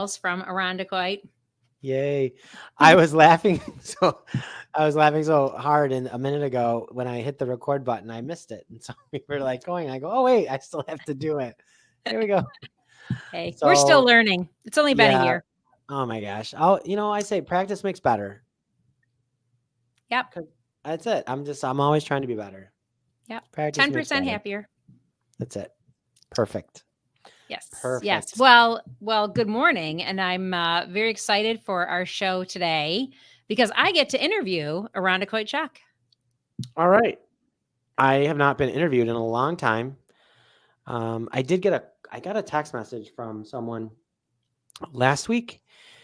from Arondacoit. Yay. I was laughing. I was laughing so hard a minute ago when I hit the record button, I missed it. And so we were like going, I go, oh, wait, I still have to do it. Here we go. Hey, we're still So learning. It's only been a yeah. year. Oh my gosh. I say practice makes better. Yep. 'Cause that's it. I'm always trying to be better. Yep. Practice makes 10% better. happier. That's it. Perfect. Yes. Perfect. Yes. Well, good morning. And I'm very excited for our show today because I get to interview Arondacoit Chuck. All right. I have not been interviewed in a long time. I got a text message from someone last week.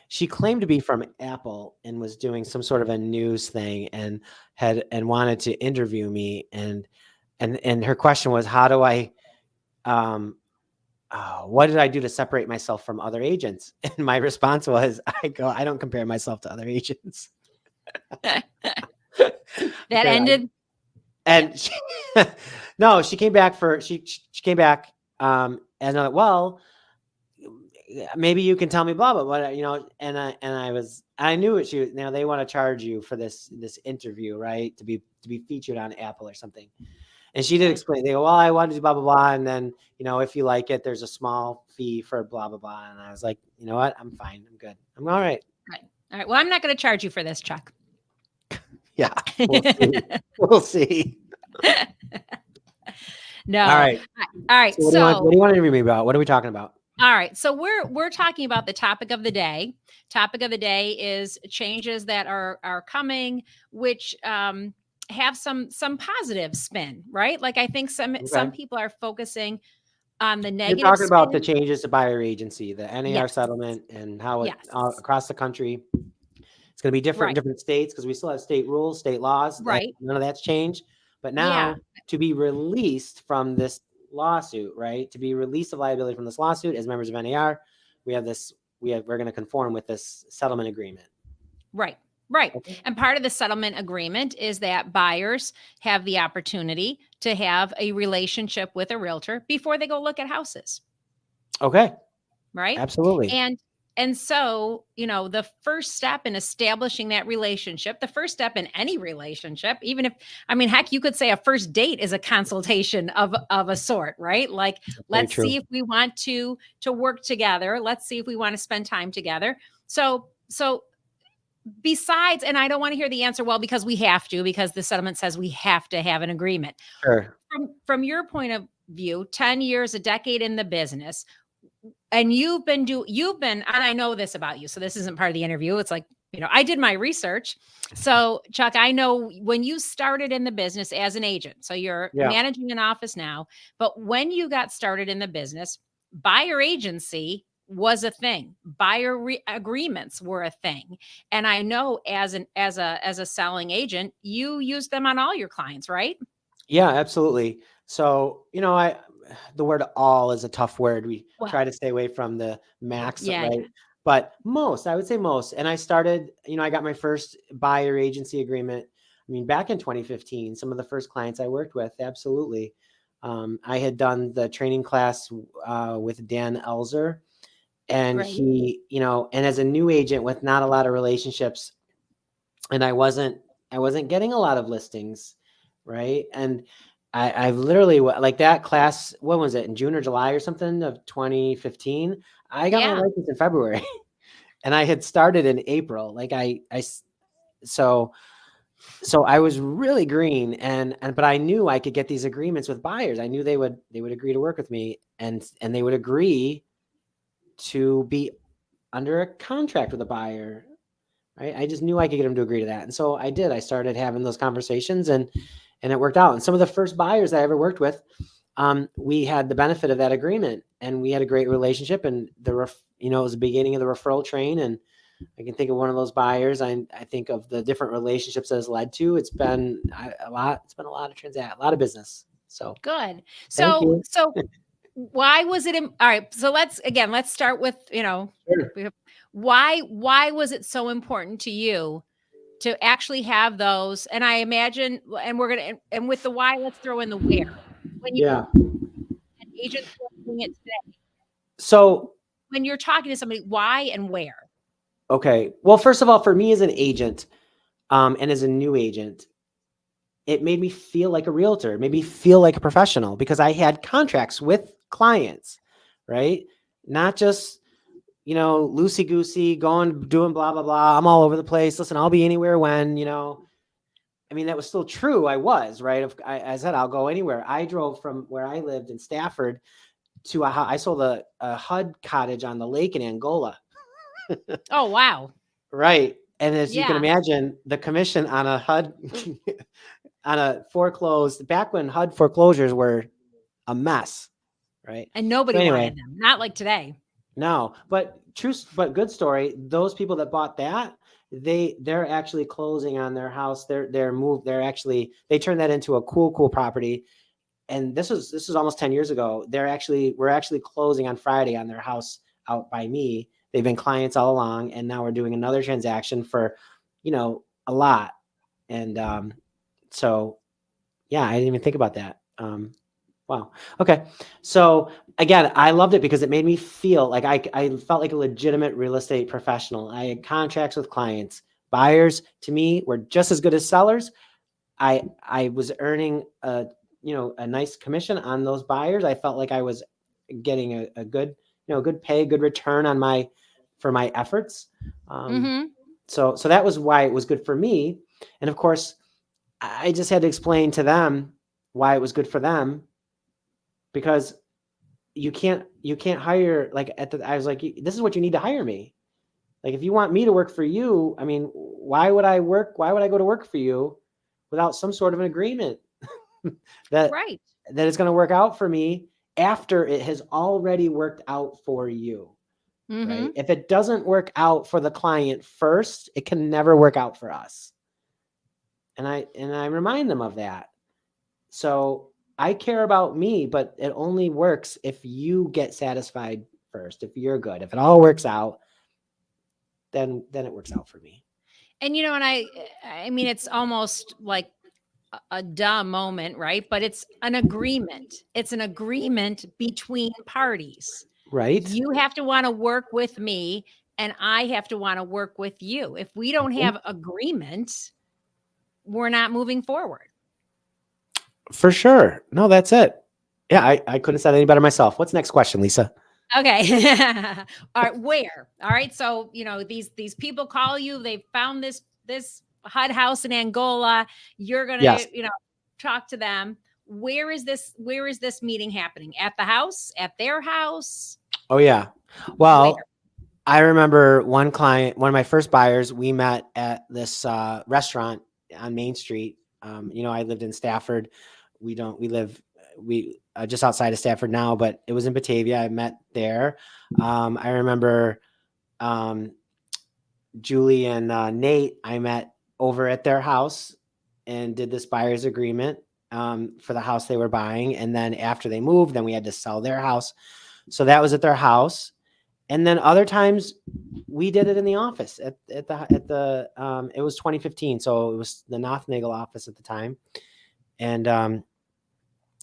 She claimed to be from Apple and was doing some sort of a news thing and wanted to interview me. And her question was, how do I, what did I do to separate myself from other agents? And my response was, I don't compare myself to other agents. That ended. And no, she came back she came back and well, maybe you can tell me blah blah blah, and I knew what she was. They want to charge you for this interview, right? To be featured on Apple or something. And she did explain. They go, well, I wanted to do blah blah blah, and then if you like it, there's a small fee for blah blah blah. And I was like, you know what? I'm fine. I'm good. I'm all right. All right. Well, I'm not going to charge you for this, Chuck. Yeah, we'll see. No. All right. All right. So what do you want to interview me about? What are we talking about? All right. So we're talking about the topic of the day. Topic of the day is changes that are coming, which have some positive spin, right? Like I think some people are focusing on the negative. You're talking about the changes to buyer agency, the NAR settlement, and how it across the country. It's going to be different in different states because we still have state rules, state laws. Right. None of that's changed. But now to be released from this lawsuit, right? To be released of liability from this lawsuit as members of NAR, we're going to conform with this settlement agreement. Right. Right. Okay. And part of the settlement agreement is that buyers have the opportunity to have a relationship with a realtor before they go look at houses. Okay. Right. Absolutely. And so, the first step in establishing that relationship, the first step in any relationship, even if, heck, you could say a first date is a consultation of a sort, right? Like, let's see if we want to work together. Let's see if we want to spend time together. So besides, and I don't want to hear the answer, well, because we have to, because the settlement says we have to have an agreement. Sure. From your point of view, 10 years, a decade in the business, and you've been, and I know this about you, so this isn't part of the interview. It's like, I did my research. So Chuck, I know when you started in the business as an agent, so you're managing an office now, but when you got started in the business, buyer agency was a thing. Buyer agreements were a thing. And I know as a selling agent, you use them on all your clients, right? Yeah, absolutely. So, the word all is a tough word. We try to stay away from the max, right? Yeah. But I would say most. And I started, I got my first buyer agency agreement. Back in 2015, some of the first clients I worked with, absolutely. I had done the training class with Dan Elzer, and he, and as a new agent with not a lot of relationships, and I wasn't getting a lot of listings, right? And I've literally, like that class, when was it, in June or July or something of 2015? I got my license in February and I had started in April. Like so I was really green but I knew I could get these agreements with buyers. I knew they would agree to work with me and they would agree to be under a contract with a buyer, right? I just knew I could get them to agree to that. And so I did. I started having those conversations and it worked out. And some of the first buyers I ever worked with, we had the benefit of that agreement and we had a great relationship, and it was the beginning of the referral train. And I can think of one of those buyers. I think of the different relationships that has led to. It's been a lot. It's been a lot of a lot of business. So good. So why was it? All right. So let's start with, Sure. why was it so important to you to actually have those? And I imagine, and with the why, let's throw in the where. When you agents doing it today. So when you're talking to somebody, why and where? Okay. Well, first of all, for me as an agent, and as a new agent, it made me feel like a realtor. It made me feel like a professional because I had contracts with clients, right? Not just, loosey goosey going, doing blah, blah, blah. I'm all over the place. Listen, I'll be anywhere when, I mean, that was still true. I was, right. I said, I'll go anywhere. I drove from where I lived in Stafford to I sold a HUD cottage on the lake in Angola. Oh, wow. Right. And as you can Yeah. imagine, the commission on a HUD on a foreclosed, back when HUD foreclosures were a mess, right? And So nobody anyway, wanted them. Not like today. no, but good story. Those people that bought that, they're actually closing on their house. They turned that into a cool property. And this is almost 10 years ago. We're actually closing on Friday on their house out by me. They've been clients all along, and now we're doing another transaction for, a lot. And so yeah, I didn't even think about that. Wow. Okay. So again, I loved it because it made me feel like I felt like a legitimate real estate professional. I had contracts with clients. Buyers to me were just as good as sellers. I was earning a nice commission on those buyers. I felt like I was getting a good, good pay, good return for my efforts. So that was why it was good for me. And of course, I just had to explain to them why it was good for them, because you can't hire, like I was like, this is what you need to hire me. Like, if you want me to work for you, I mean, why would I go to work for you without some sort of an agreement that Right. that is going to work out for me after it has already worked out for you, right? If it doesn't work out for the client first, it can never work out for us. And I remind them of that. So I care about me, but it only works if you get satisfied first. If you're good, if it all works out, then it works out for me. And and I mean, it's almost like a dumb moment, right? But it's an agreement. It's an agreement between parties. Right. You have to want to work with me, and I have to want to work with you. If we don't have agreement, we're not moving forward. For sure. No, that's it. Yeah, I couldn't have said any better myself. What's the next question, Lisa? Okay. All right. Where? All right. So, these people call you, they found this HUD house in Angola. You're gonna, Yes. talk to them. Where is this meeting happening? At the house? At their house? Oh yeah. Well, Where? I remember one client, one of my first buyers, we met at this restaurant on Main Street. I lived in Stafford. We live just outside of Stafford now, but it was in Batavia. I met there. I remember Julie and Nate, I met over at their house and did this buyer's agreement for the house they were buying. And then after they moved, then we had to sell their house. So that was at their house. And then other times we did it in the office at the it was 2015. So it was the Nothnagel office at the time. And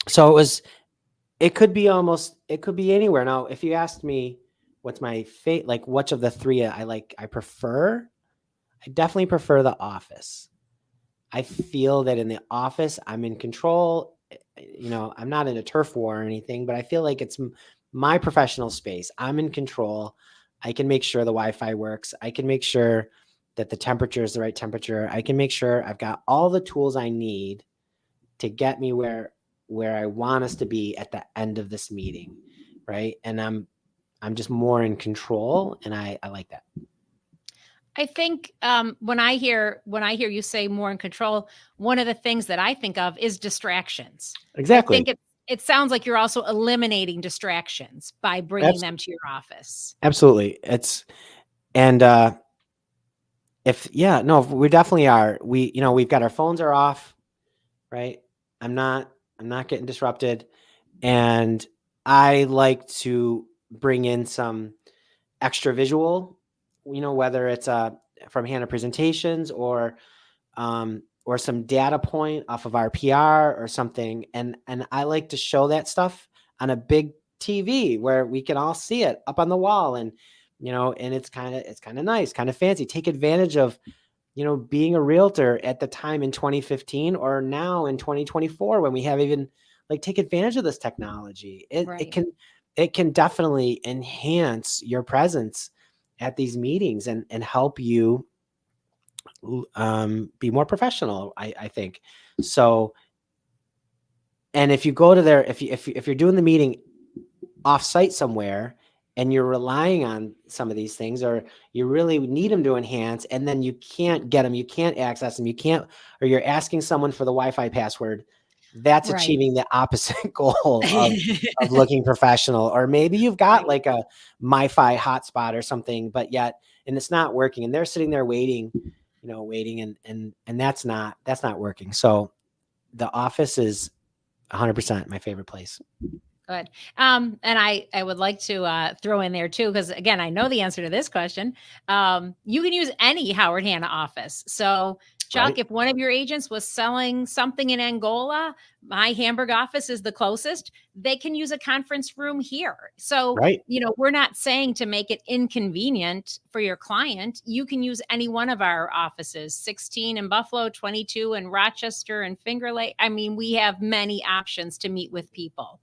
so it could be anywhere. Now, if you asked me what's my fate, like which of the three I prefer, I definitely prefer the office. I feel that in the office, I'm in control. I'm not in a turf war or anything, but I feel like it's my professional space. I'm in control. I can make sure the Wi-Fi works. I can make sure that the temperature is the right temperature. I can make sure I've got all the tools I need to get me where I want us to be at the end of this meeting, right? And I'm just more in control, and I like that. I think when I hear you say more in control, one of the things that I think of is distractions. Exactly. I think it sounds like you're also eliminating distractions by bringing them to your office. Absolutely. We definitely are. We've got our phones are off, right? I'm not getting disrupted. And I like to bring in some extra visual, whether it's from Hannah Presentations or some data point off of our PR or something. And I like to show that stuff on a big TV where we can all see it up on the wall, and and it's kind of nice, kind of fancy. Take advantage of being a realtor at the time in 2015 or now in 2024 when we have even take advantage of this technology. It can definitely enhance your presence at these meetings and help you be more professional, I think. So, and if you go to there, if you're doing the meeting off-site somewhere and you're relying on some of these things, or you really need them to enhance, and then you can't get them, you can't access them, or you're asking someone for the Wi-Fi password, that's achieving the opposite goal of looking professional. Or maybe you've got like a MiFi hotspot or something, and it's not working, and they're sitting there waiting, and that's not working. So the office is 100% my favorite place. Good. And I would like to throw in there too, because again, I know the answer to this question. You can use any Howard Hanna office. So Chuck, if one of your agents was selling something in Angola, my Hamburg office is the closest. They can use a conference room here. So, we're not saying to make it inconvenient for your client. You can use any one of our offices, 16 in Buffalo, 22 in Rochester and Finger Lake. I mean, we have many options to meet with people,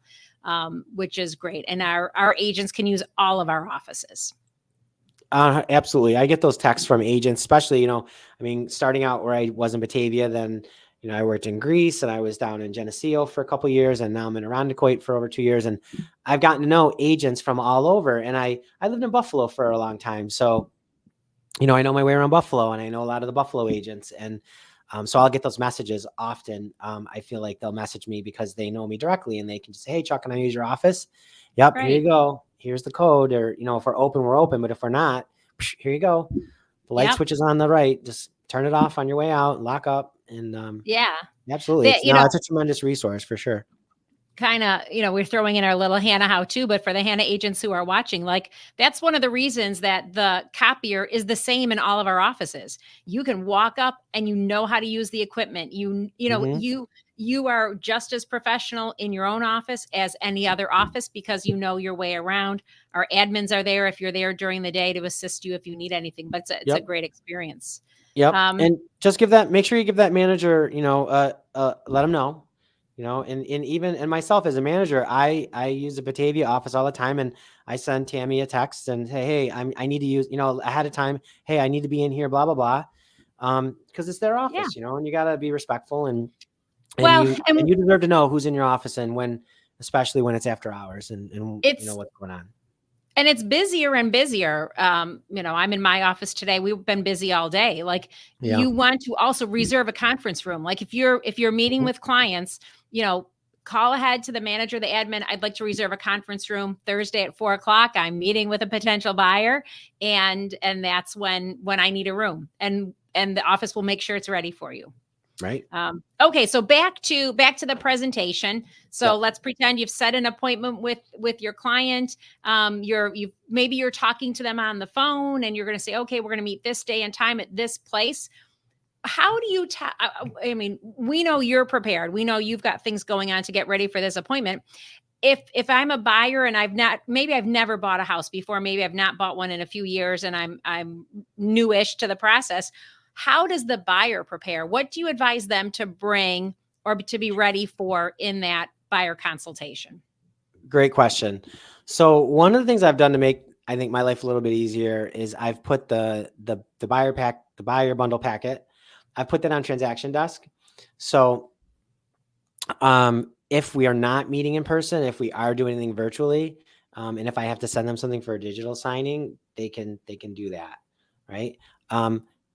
which is great. And our agents can use all of our offices. Absolutely. I get those texts from agents, especially, starting out where I was in Batavia, then, I worked in Greece, and I was down in Geneseo for a couple of years, and now I'm in Irondequoit for over 2 years. And I've gotten to know agents from all over. And I lived in Buffalo for a long time. So, I know my way around Buffalo, and I know a lot of the Buffalo agents. And so I'll get those messages often. I feel like they'll message me because they know me directly, and they can just say, "Hey, Chuck, can I use your office?" Yep. Here you go. Here's the code. Or, if we're open, we're open. But if we're not, here you go. The light switch is on the right. Just turn it off on your way out, lock up. And absolutely. It's a tremendous resource for sure. Kind of, we're throwing in our little Hanna how-to, but for the Hanna agents who are watching, that's one of the reasons that the copier is the same in all of our offices. You can walk up and how to use the equipment. You are just as professional in your own office as any other office because you know your way around. Our admins are there if you're there during the day to assist you if you need anything, but it's a great experience. Yep. And just make sure you give that manager, let them know, and even, and myself as a manager, I use the Batavia office all the time, and I send Tammy a text and say, "Hey, I need to use, ahead of time. Hey, I need to be in here, blah, blah, blah." Cause it's their office, and you gotta be respectful, and you deserve to know who's in your office and especially when it's after hours and what's going on. And it's busier and busier. I'm in my office today. We've been busy all day. You want to also reserve a conference room. If you're meeting with clients, call ahead to the manager, the admin. I'd like to reserve a conference room Thursday at 4:00. I'm meeting with a potential buyer. And that's when I need a room, and the office will make sure it's ready for you. Right. Okay. So back to the presentation. So let's pretend you've set an appointment with your client. Maybe you're talking to them on the phone, and you're going to say, "Okay, we're going to meet this day and time at this place." How do you we know you're prepared. We know you've got things going on to get ready for this appointment. If I'm a buyer and I've never bought a house before, maybe I've not bought one in a few years, and I'm newish to the process, how does the buyer prepare? What do you advise them to bring or to be ready for in that buyer consultation? Great question. So one of the things I've done to make, I think, my life a little bit easier is I've put the buyer bundle packet. I've put that on transaction desk. So if we are not meeting in person, if we are doing anything virtually, and if I have to send them something for a digital signing, they can do that. Right.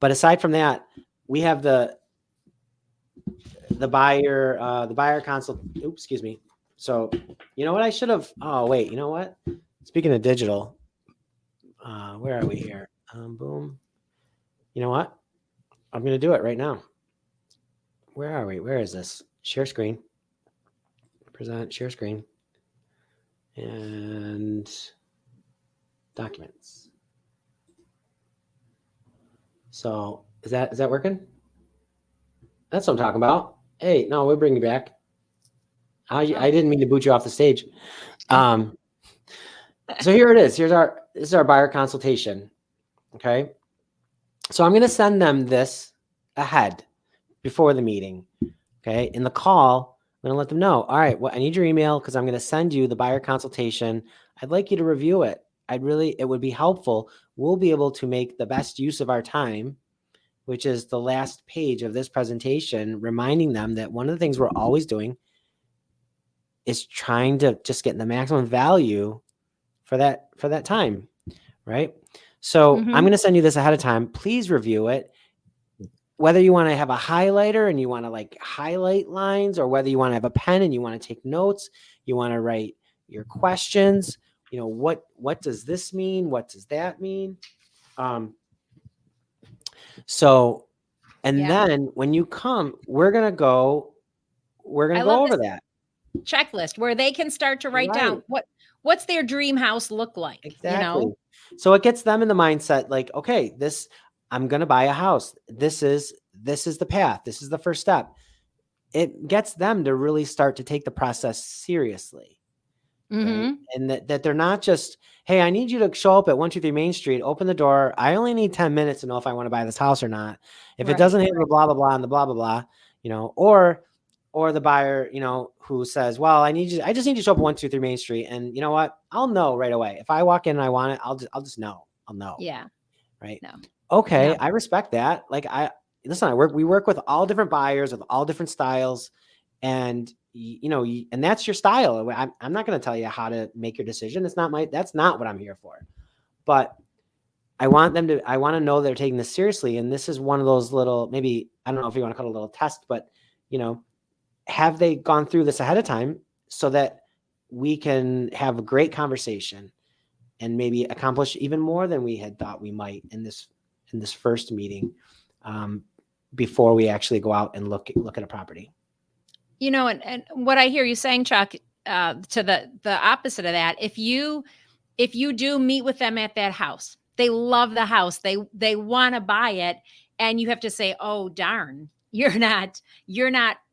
But aside from that, we have the buyer consult. Oops, excuse me. So, what I should have. Oh, wait. You know what? Speaking of digital, where are we here? Boom. You know what? I'm going to do it right now. Where are we? Where is this? Share screen. Present. Share screen. And documents. So is that working? That's what I'm talking about. Hey, no, we'll bring you back. I didn't mean to boot you off the stage. So here it is. This is our buyer consultation. Okay. So I'm going to send them this ahead before the meeting. Okay. In the call, I'm going to let them know, all right, well, I need your email because I'm going to send you the buyer consultation. I'd like you to review it. It would be helpful. We'll be able to make the best use of our time, which is the last page of this presentation, reminding them that one of the things we're always doing is trying to just get the maximum value for that time, right? So I'm going to send you this ahead of time. Please review it. Whether you want to have a highlighter and you want to like highlight lines, or whether you want to have a pen and you want to take notes, you want to write your questions, what does this mean? What does that mean? Then when you come, we're going to go over that checklist where they can start to write down what's their dream house look like. Exactly. So it gets them in the mindset like, okay, I'm going to buy a house. This is the path. This is the first step. It gets them to really start to take the process seriously. Right? And that they're not just, hey, I need you to show up at 123 Main Street, open the door. I only need 10 minutes to know if I want to buy this house or not. If it doesn't have the blah, blah, blah, and the blah, blah, blah, or the buyer, who says, well, I just need you to show up at 123 Main Street. And you know what? I'll know right away. If I walk in and I want it, I'll just know. I'll know. Yeah. Right. No. Okay. No. I respect that. Like we work with all different buyers with all different styles, and and that's your style. I'm not going to tell you how to make your decision. That's not what I'm here for. But I want to know they're taking this seriously. And this is one of those little, maybe, I don't know if you want to call it a little test, but have they gone through this ahead of time so that we can have a great conversation and maybe accomplish even more than we had thought we might in this first meeting, before we actually go out and look at a property. And what I hear you saying, Chuck, to the opposite of that, if you do meet with them at that house, they love the house, they want to buy it, and you have to say, oh darn, you're not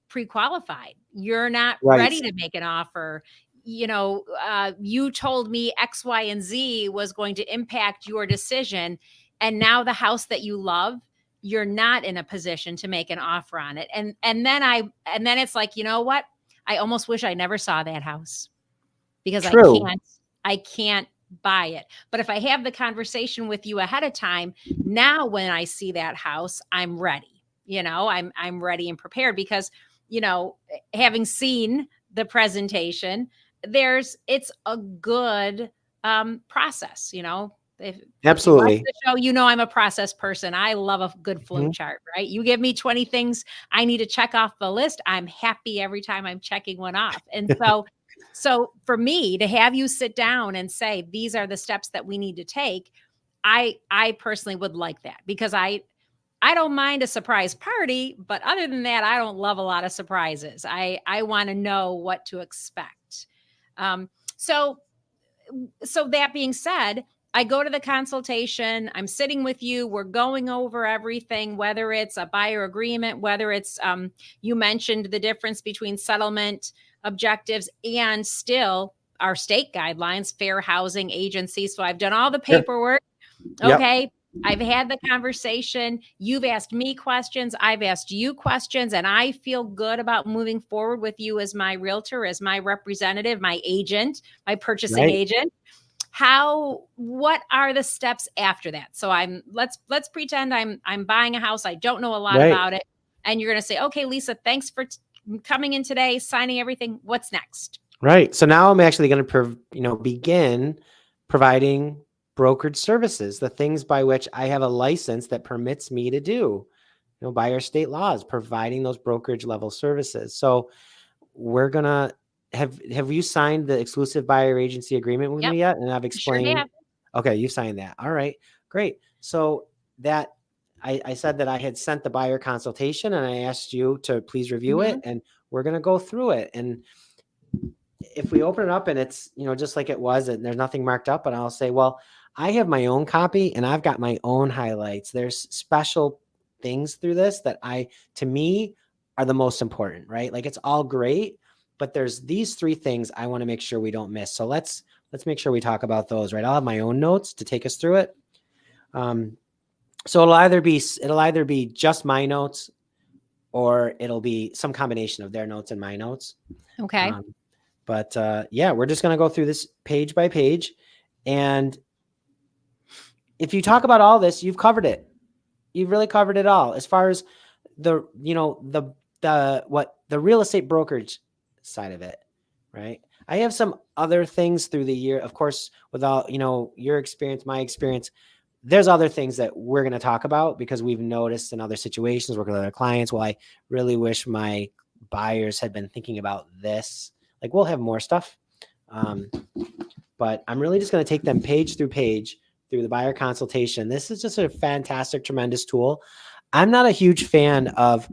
pre-qualified, you're not ready to make an offer. You told me X, Y, and Z was going to impact your decision, and now the house that you love, you're not in a position to make an offer on it. And then it's like, you know what? I almost wish I never saw that house, because I can't buy it. But if I have the conversation with you ahead of time, now when I see that house, I'm ready. I'm ready and prepared, because, having seen the presentation, it's a good process, Absolutely. If you watch the show, I'm a process person. I love a good flow chart, right? You give me 20 things I need to check off the list, I'm happy every time I'm checking one off. And so for me to have you sit down and say, these are the steps that we need to take, I personally would like that, because I don't mind a surprise party, but other than that, I don't love a lot of surprises. I want to know what to expect. So that being said, I go to the consultation, I'm sitting with you, we're going over everything, whether it's a buyer agreement, whether it's, you mentioned the difference between settlement objectives and still our state guidelines, fair housing agency. So I've done all the paperwork. Sure. Okay. Yep. I've had the conversation. You've asked me questions. I've asked you questions, and I feel good about moving forward with you as my realtor, as my representative, my agent, my purchasing agent. What are the steps after that? So let's pretend I'm buying a house. I don't know a lot about it. And you're going to say, okay, Lisa, thanks for coming in today, signing everything. What's next? Right. So now I'm actually going to begin providing brokerage services, the things by which I have a license that permits me to do, by our state laws, providing those brokerage level services. So we're going to have you signed the exclusive buyer agency agreement with me yet? And I've explained. Sure have. Okay, you signed that. All right, great. So that I said that I had sent the buyer consultation, and I asked you to please review it, and we're going to go through it. And if we open it up and it's, just like it was, and there's nothing marked up, and I'll say, well, I have my own copy and I've got my own highlights. There's special things through this that to me are the most important, right? Like, it's all great, but there's these three things I want to make sure we don't miss. So let's let's make sure we talk about those, right? I'll have my own notes to take us through it. So it'll either be just my notes, or it'll be some combination of their notes and my notes. Okay. But yeah, we're just going to go through this page by page. And if you talk about all this, you've covered it. You've really covered it all as far as the real estate brokerage side of it, right? I have some other things through the year, of course, with all, your experience, my experience. There's other things that we're going to talk about because we've noticed in other situations working with other clients. Well, I really wish my buyers had been thinking about this. Like, we'll have more stuff. But I'm really just going to take them page through page through the buyer consultation. This is just a fantastic, tremendous tool. I'm not a huge fan of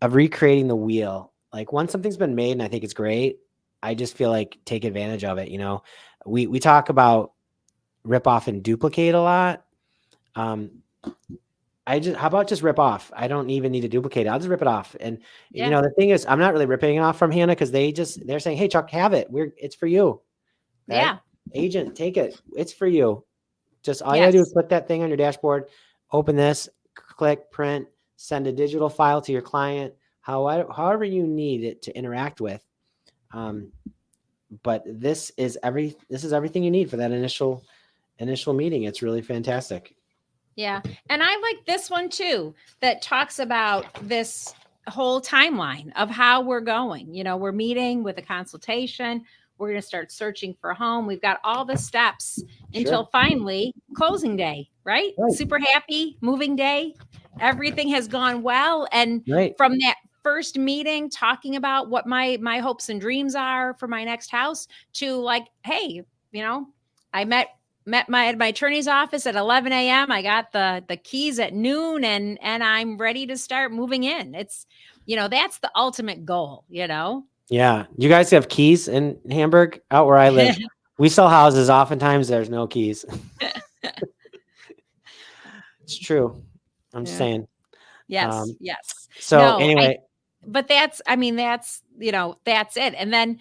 recreating the wheel. Like, once something's been made and I think it's great, I just feel like take advantage of it. We talk about rip off and duplicate a lot. How about just rip off? I don't even need to duplicate it. I'll just rip it off. And the thing is, I'm not really ripping it off from Hannah because they're saying, hey, Chuck, have it. It's for you. Okay? Yeah. Agent, take it. It's for you. Just all you gotta do is click that thing on your dashboard, open this, click, print, send a digital file to your client, however you need it to interact with. But this is everything you need for that initial meeting. It's really fantastic. Yeah. And I like this one too, that talks about this whole timeline of how we're going. We're meeting with a consultation. We're going to start searching for a home. We've got all the steps until finally closing day, right? Super happy, moving day. Everything has gone well. And from that first meeting, talking about what my hopes and dreams are for my next house, to like, hey, I met my attorney's office at 11 a.m. I got the keys at noon, and I'm ready to start moving in. It's, that's the ultimate goal, Yeah. You guys have keys in Hamburg? Out where I live, we sell houses. Oftentimes there's no keys. It's true. I'm just saying. Yes. Yes. So anyway, but that's that's it. And then,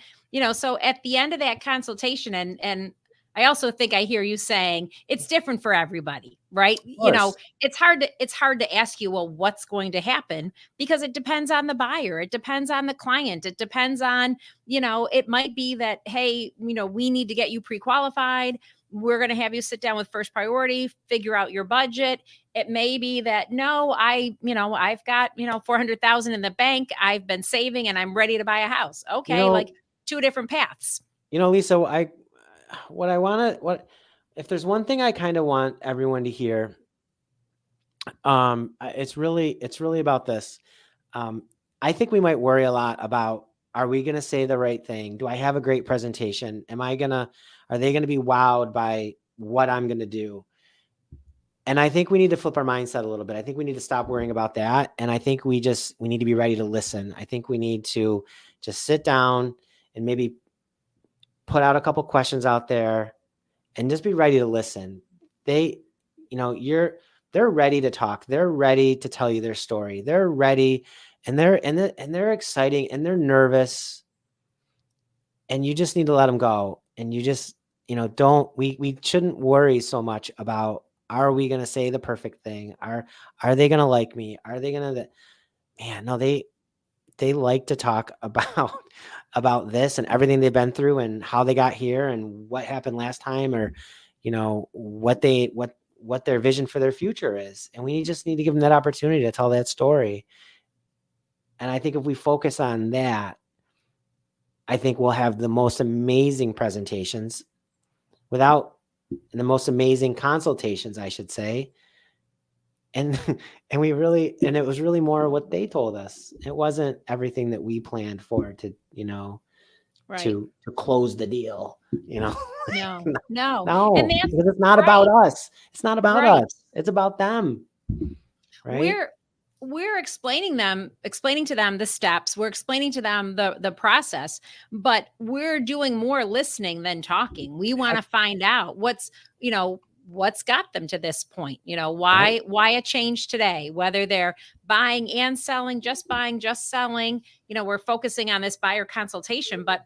so at the end of that consultation, and I also think I hear you saying it's different for everybody, right? It's hard to ask you, well, what's going to happen, because it depends on the buyer. It depends on the client. It depends on, it might be that, hey, we need to get you pre-qualified. We're going to have you sit down with First Priority, figure out your budget. It may be that, no, I've got, 400,000 in the bank. I've been saving and I'm ready to buy a house. Okay. Like two different paths. Lisa, if there's one thing I kind of want everyone to hear, it's really about this. I think we might worry a lot about, are we going to say the right thing? Do I have a great presentation? Are they going to be wowed by what I'm going to do? And I think we need to flip our mindset a little bit. I think we need to stop worrying about that. And I think we need to be ready to listen. I think we need to just sit down and maybe put out a couple questions out there and just be ready to listen. They're ready to talk. They're ready to tell you their story. They're ready, and they're exciting, and they're nervous, and you just need to let them go. And you just, we shouldn't worry so much about, are we going to say the perfect thing? Are they going to like me? Are they going to, man, no, they like to talk about this and everything they've been through and how they got here and what happened last time, or, what their vision for their future is. And we just need to give them that opportunity to tell that story. And I think if we focus on that, I think we'll have the most amazing presentations the most amazing consultations, I should say. And it was really more what they told us. It wasn't everything that we planned for to close the deal, No. And because it's not about us. It's not about us. It's about them. Right. We're explaining to them the steps. We're explaining to them the process, but we're doing more listening than talking. We want to find out what's got them to this point. Why a change today, whether they're buying and selling, just buying, just selling. We're focusing on this buyer consultation, but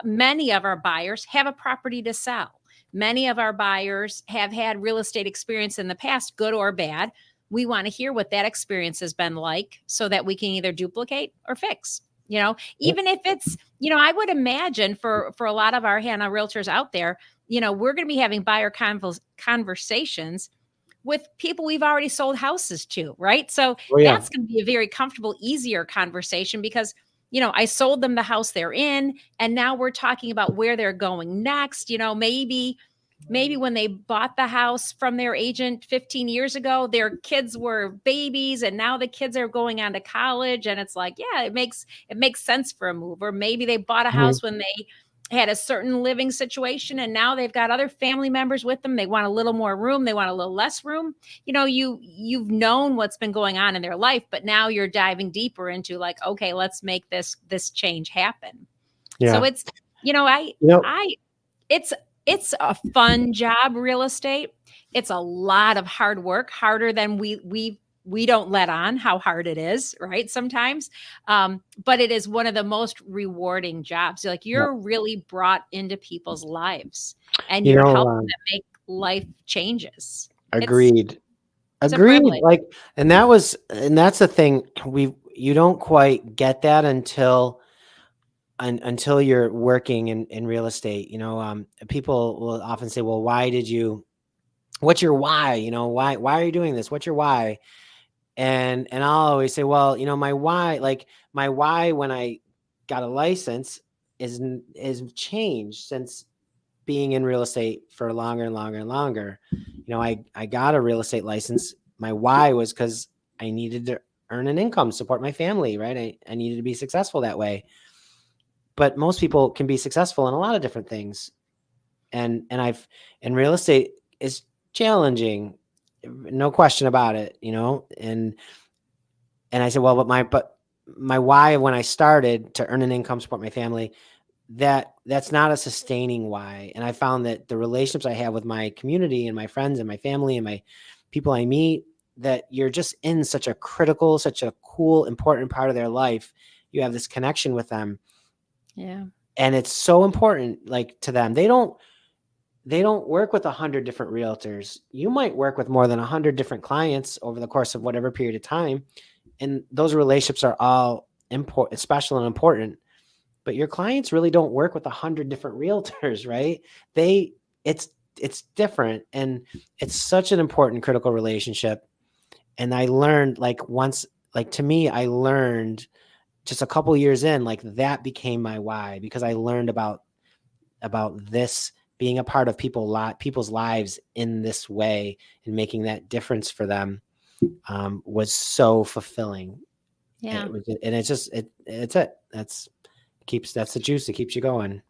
many of our buyers have a property to sell. Many of our buyers have had real estate experience in the past, good or bad. We want to hear what that experience has been like so that we can either duplicate or fix. Even if it's, I would imagine for a lot of our Hannah realtors out there, we're going to be having buyer conversations with people we've already sold houses to, right? So that's going to be a very comfortable, easier conversation because, I sold them the house they're in, and now we're talking about where they're going next. Maybe when they bought the house from their agent 15 years ago, their kids were babies and now the kids are going on to college. And it's like, yeah, it makes sense for a move. Or maybe they bought a house when they had a certain living situation and now they've got other family members with them. They want a little more room. They want a little less room. You've known what's been going on in their life, but now you're diving deeper into like, okay, let's make this change happen. Yeah. So it's, it's a fun job, real estate. It's a lot of hard work, harder than we don't let on how hard it is, right? Sometimes. But it is one of the most rewarding jobs. Like you're really brought into people's lives and you're helping them make life changes. Agreed. Agreed. Like, and that's the thing. You don't quite get that until you're working in real estate. People will often say, well, what's your why? Why are you doing this? What's your why? And I'll always say, well, my why when I got a license is changed since being in real estate for longer and longer and longer. I got a real estate license. My why was because I needed to earn an income, support my family, right? I needed to be successful that way. But most people can be successful in a lot of different things. And real estate is challenging, no question about it, and I said, well, but my why when I started to earn an income, support my family, that's not a sustaining why. And I found that the relationships I have with my community and my friends and my family and my people I meet, that you're just in such a critical, such a cool, important part of their life. You have this connection with them. Yeah. And it's so important, like, to them. They don't work with 100 different realtors. You might work with more than 100 different clients over the course of whatever period of time. And those relationships are all important, special and important. But your clients really don't work with 100 different realtors, right? It's different. And it's such an important, critical relationship. And I learned to me, I learned just a couple years in, like, that became my why, because I learned about this being a part of people's lives in this way and making that difference for them was so fulfilling. Yeah. That's the juice that keeps you going.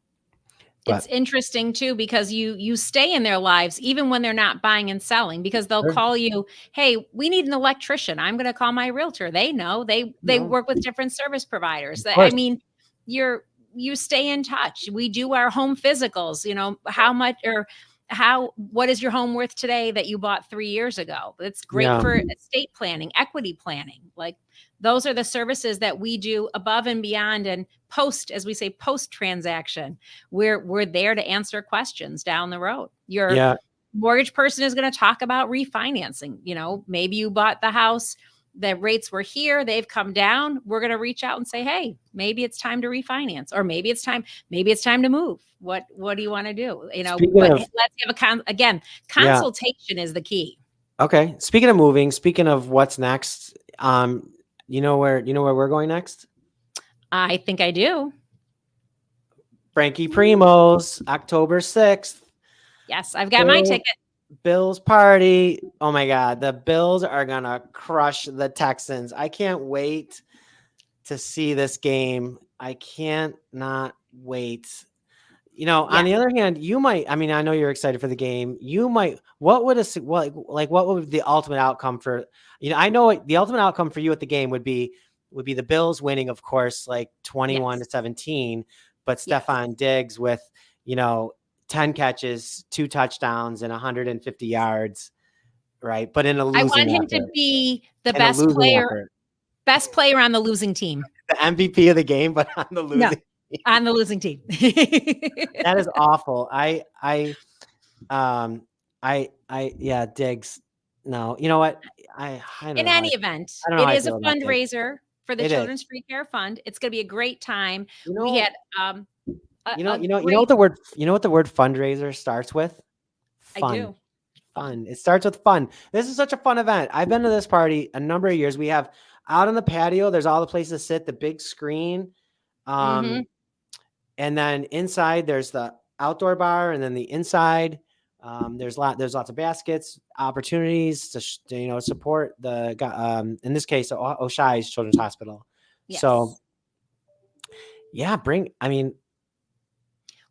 It's interesting too, because you stay in their lives even when they're not buying and selling, because they'll call you, hey, we need an electrician. I'm going to call my realtor. They know they work with different service providers. I mean, you stay in touch. We do our home physicals, how much or what is your home worth today that you bought 3 years ago? It's great for estate planning, equity planning. Like, those are the services that we do above and beyond, and post, as we say, post transaction. We're there to answer questions down the road. Your mortgage person is going to talk about refinancing. Maybe you bought the house, the rates were here, they've come down. We're going to reach out and say, hey, maybe it's time to refinance, or maybe it's time to move. What do you want to do? Let's have consultation is the key. Okay. Speaking of moving, speaking of what's next, you know where we're going next? I think I do. Frankie Primo's, October 6th. Yes, I've got my ticket. Bills party. Oh my God. The Bills are going to crush the Texans. I can't wait to see this game. I can't not wait. On the other hand, you might, I know you're excited for the game. You might, what would the ultimate outcome for, I know the ultimate outcome for you at the game would be the Bills winning, of course, like 21-17, but Stephon Diggs with, 10 catches, 2 touchdowns, and 150 yards, right? But in a losing I want him to be the best player on the losing team. The MVP of the game, but on the losing. On the losing team. That is awful. Yeah, Diggs. No, you know what? I don't In know how any event, I don't know it how I is a feel about Diggs. fundraiser for the It is. Children's Free Care Fund. It's gonna be a great time. You We know, had, a great you know what the word fundraiser starts with? I Fun. do. Fun. Fun. It starts with fun. This is such a fun event. I've been to this party a number of years. We have out on the patio, there's all the places to sit, the big screen. Mhm. And then inside there's the outdoor bar, and then the inside, there's lots of baskets, opportunities to support the in this case Oshai's Children's Hospital. So Yes. yeah,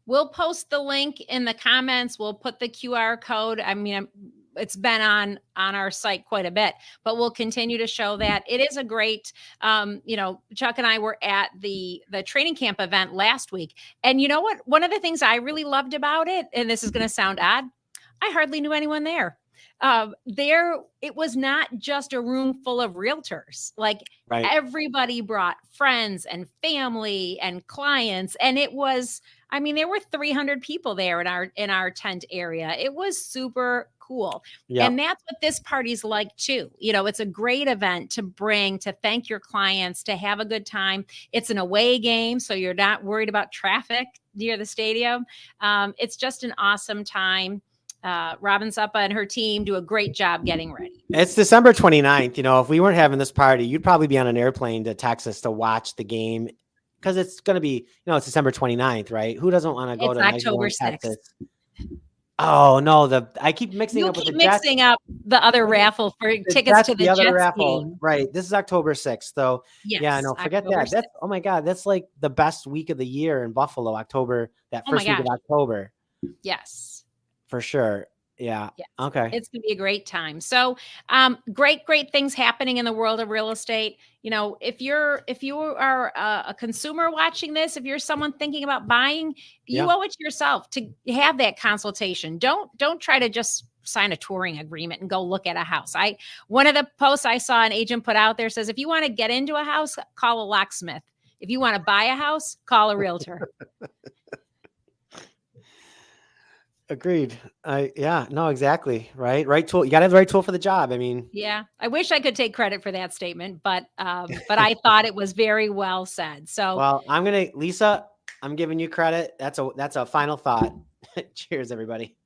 We'll post the link in the comments. We'll put the QR code. I mean, it's been on our site quite a bit, but we'll continue to show that. It is a great, Chuck and I were at the training camp event last week. And you know what? One of the things I really loved about it, and this is going to sound odd, I hardly knew anyone there. It was not just a room full of realtors. Like right. everybody brought friends and family and clients, and it was, I mean, there were 300 people there in our tent area. It was super cool. Yeah. And that's what this party's like too. You know, it's a great event to bring, to thank your clients, to have a good time. It's an away game, so you're not worried about traffic near the stadium. It's just an awesome time. Robin Suppa and her team do a great job getting ready. It's December 29th. You know, if we weren't having this party, you'd probably be on an airplane to Texas to watch the game, because it's going to be, it's December 29th, right? Who doesn't want to go to October 6th. Texas? Oh no, I keep mixing up with the Jets. Mixing up the other raffle for tickets to the Jets raffle game. Right. This is October 6th. So yes, yeah, no, forget October that. 6th. That's, oh my God, that's like the best week of the year in Buffalo, October, that first week of October. Yes. For sure. Yeah. Yes. Okay. It's going to be a great time. So, great things happening in the world of real estate. You know, if you are a consumer watching this, if you're someone thinking about buying, you owe it to yourself to have that consultation. Don't try to just sign a touring agreement and go look at a house. One of the posts I saw an agent put out there says, if you want to get into a house, call a locksmith. If you want to buy a house, call a realtor. Agreed. No, exactly. Right tool. You got to have the right tool for the job. I mean, yeah, I wish I could take credit for that statement, but I thought it was very well said. So, well, Lisa, I'm giving you credit. That's a final thought. Cheers, everybody.